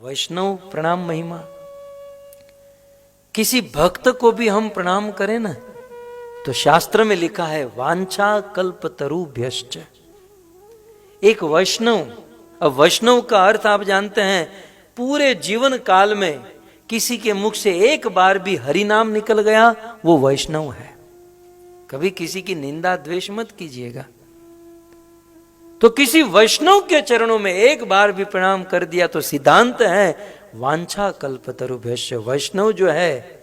वैष्णव प्रणाम महिमा। किसी भक्त को भी हम प्रणाम करें ना, तो शास्त्र में लिखा है वांछा कल्पतरुभ्यश्च। एक वैष्णव, अब वैष्णव का अर्थ आप जानते हैं, पूरे जीवन काल में किसी के मुख से एक बार भी हरि नाम निकल गया, वो वैष्णव है। कभी किसी की निंदा द्वेष मत कीजिएगा। तो किसी वैष्णव के चरणों में एक बार भी प्रणाम कर दिया तो सिद्धांत है वांछा कल्पतरुभ्यश्च। वैष्णव जो है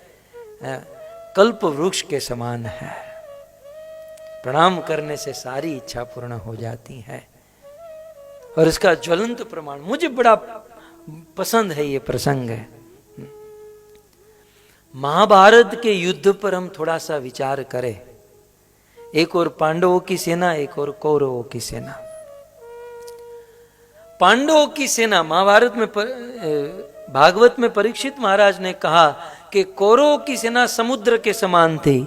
कल्प वृक्ष के समान है, प्रणाम करने से सारी इच्छा पूर्ण हो जाती है। और इसका ज्वलंत प्रमाण, मुझे बड़ा पसंद है ये प्रसंग है। महाभारत के युद्ध पर हम थोड़ा सा विचार करें। एक और पांडवों की सेना, एक और कौरवों की सेना। पांडवों की सेना, महाभारत में भागवत में परीक्षित महाराज ने कहा कि कौरवों की सेना समुद्र के समान थी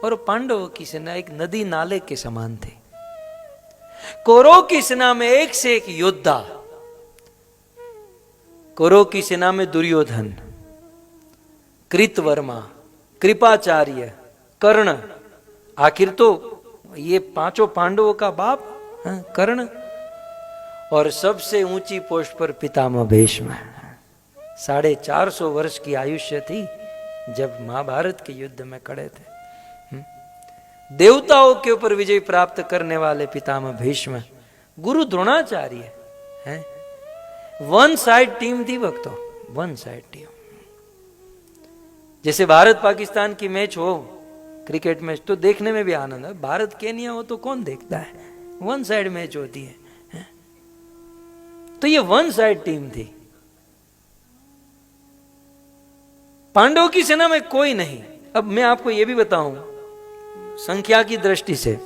और पांडवों की सेना एक नदी नाले के समान थी। कौरवों की सेना में एक से एक योद्धा। कौरवों की सेना में दुर्योधन, कृतवर्मा, कृपाचार्य, कर्ण, आखिर तो ये पांचों पांडवों का बाप कर्ण, और सबसे ऊंची पोस्ट पर पितामह भीष्म। 450 वर्ष की आयुष्य थी जब महाभारत के युद्ध में खड़े थे। देवताओं के ऊपर विजय प्राप्त करने वाले पितामह भीष्म, गुरु द्रोणाचार्य हैं। वन साइड टीम थी भक्तों, वन साइड टीम। जैसे भारत पाकिस्तान की मैच हो, क्रिकेट मैच, तो देखने में भी आनंद है। भारत केन्या हो तो कौन देखता है, वन साइड मैच होती है। तो ये वन साइड टीम थी। पांडवों की सेना में कोई नहीं। अब मैं आपको यह भी बताऊं संख्या की दृष्टि से,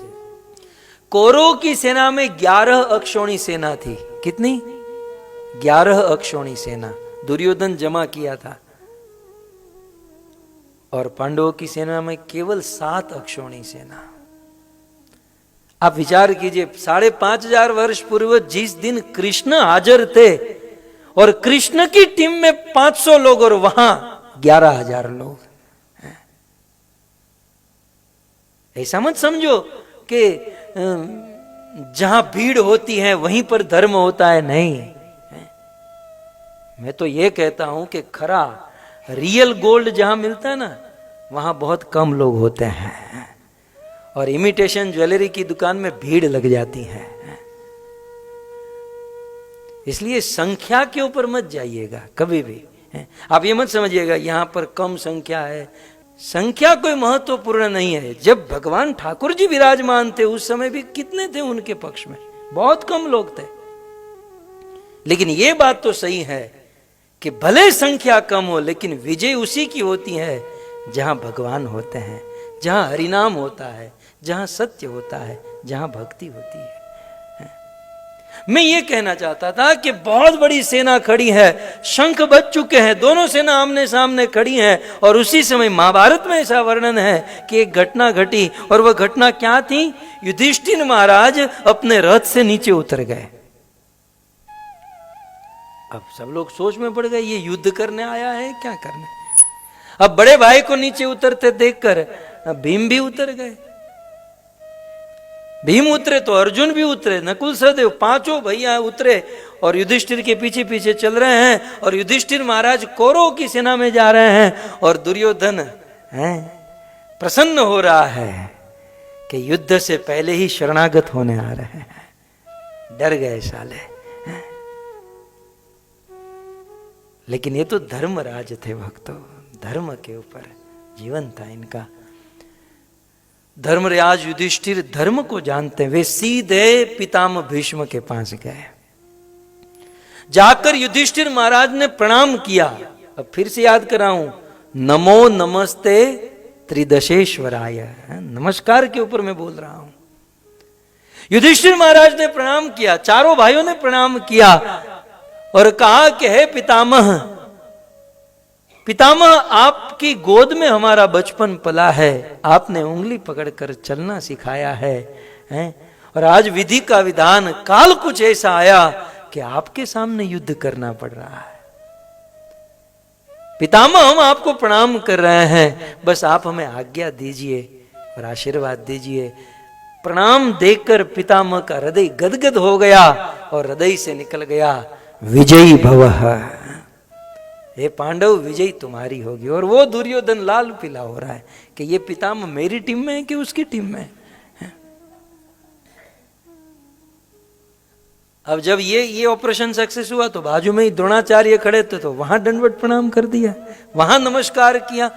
कौरवों की सेना में 11 अक्षौणी सेना थी। कितनी? 11 अक्षौणी सेना दुर्योधन जमा किया था। और पांडवों की सेना में केवल 7 अक्षौणी सेना। आप विचार कीजिए, 5500 वर्ष पूर्व जिस दिन कृष्ण हाजिर थे और कृष्ण की टीम में 500 लोग और वहां 11,000 लोग। ऐसा मत समझो कि जहां भीड़ होती है वहीं पर धर्म होता है, नहीं। मैं तो यह कहता हूं कि खरा रियल गोल्ड जहां मिलता है ना, वहां बहुत कम लोग होते हैं और इमिटेशन ज्वेलरी की दुकान में भीड़ लग जाती है। इसलिए संख्या के ऊपर मत जाइएगा कभी भी। आप ये मत समझिएगा यहां पर कम संख्या है। संख्या कोई महत्वपूर्ण नहीं है। जब भगवान ठाकुर जी विराजमान थे उस समय भी कितने थे उनके पक्ष में? बहुत कम लोग थे। लेकिन यह बात तो सही है कि भले संख्या कम हो, लेकिन विजय उसी की होती है जहां भगवान होते हैं, जहां हरिनाम होता है, जहां सत्य होता है, जहां भक्ति होती है। मैं ये कहना चाहता था कि बहुत बड़ी सेना खड़ी है, शंख बज चुके हैं, दोनों सेना आमने सामने खड़ी हैं और उसी समय महाभारत में ऐसा वर्णन है कि एक घटना घटी। और वह घटना क्या थी? युधिष्ठिर महाराज अपने रथ से नीचे उतर गए। अब सब लोग सोच में पड़ गए, ये युद्ध करने आया है क्या करने? अब बड़े भाई को नीचे उतरते देखकर भीम भी उतर गए। भीम उतरे तो अर्जुन भी उतरे, नकुल सहदेव, पांचों भैया उतरे और युधिष्ठिर के पीछे पीछे चल रहे हैं। और युधिष्ठिर महाराज कौरवों की सेना में जा रहे हैं और दुर्योधन प्रसन्न हो रहा है कि युद्ध से पहले ही शरणागत होने आ रहे हैं। डर गए साले। लेकिन ये तो धर्मराज थे भक्तों, धर्म के ऊपर जीवन था इनका। धर्मराज युधिष्ठिर धर्म को जानते हैं। वे सीधे पितामह भीष्म के पास गए। जाकर युधिष्ठिर महाराज ने प्रणाम किया। अब फिर से याद कराऊं, नमो नमस्ते त्रिदशेश्वराय। नमस्कार के ऊपर मैं बोल रहा हूं। युधिष्ठिर महाराज ने प्रणाम किया, चारों भाइयों ने प्रणाम किया और कहा कि हे पितामह, पितामह आपकी गोद में हमारा बचपन पला है, आपने उंगली पकड़कर चलना सिखाया है, और आज विधि का विधान काल कुछ ऐसा आया कि आपके सामने युद्ध करना पड़ रहा है। पितामह हम आपको प्रणाम कर रहे हैं, बस आप हमें आज्ञा दीजिए और आशीर्वाद दीजिए। प्रणाम देकर पितामह का हृदय गदगद हो गया और हृदय से निकल गया, विजयी भवः, हे पांडव विजयी तुम्हारी होगी। और वो दुर्योधन लाल पीला हो रहा है कि ये पितामह मेरी टीम में है कि उसकी टीम में है। अब जब ये ऑपरेशन सक्सेस हुआ तो बाजू में ही द्रोणाचार्य खड़े थे, तो वहां दंडवत प्रणाम कर दिया, वहां नमस्कार किया।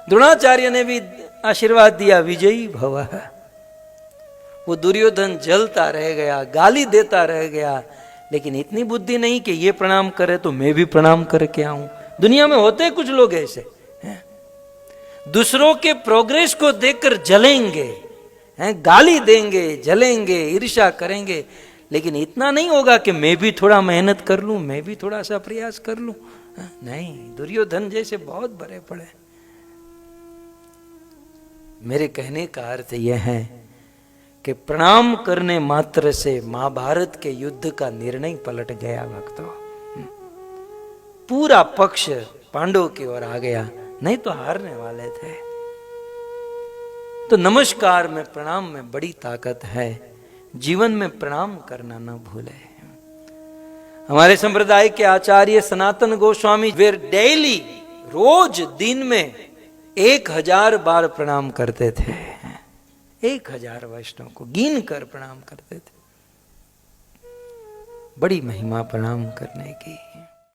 द्रोणाचार्य ने भी आशीर्वाद दिया, विजयी भवः। वो दुर्योधन जलता रह गया, गाली देता रह गया, लेकिन इतनी बुद्धि नहीं कि ये प्रणाम करे तो मैं भी प्रणाम करके आऊं। दुनिया में होते कुछ लोग ऐसे हैं, दूसरों के प्रोग्रेस को देखकर जलेंगे, गाली देंगे, जलेंगे, ईर्ष्या करेंगे, लेकिन इतना नहीं होगा कि मैं भी थोड़ा मेहनत कर लूं, मैं भी थोड़ा सा प्रयास कर लूं। नहीं, दुर्योधन जैसे बहुत बड़े पड़े। मेरे कहने का अर्थ यह है कि प्रणाम करने मात्र से महाभारत के युद्ध का निर्णय पलट गया भक्तों। पूरा पक्ष पांडवों की ओर आ गया, नहीं तो हारने वाले थे। तो नमस्कार में, प्रणाम में बड़ी ताकत है। जीवन में प्रणाम करना न भूले। हमारे संप्रदाय के आचार्य सनातन गोस्वामी वे डेली, रोज दिन में 1000 बार प्रणाम करते थे। 1000 वैष्णव को गिन कर प्रणाम करते थे। बड़ी महिमा प्रणाम करने की।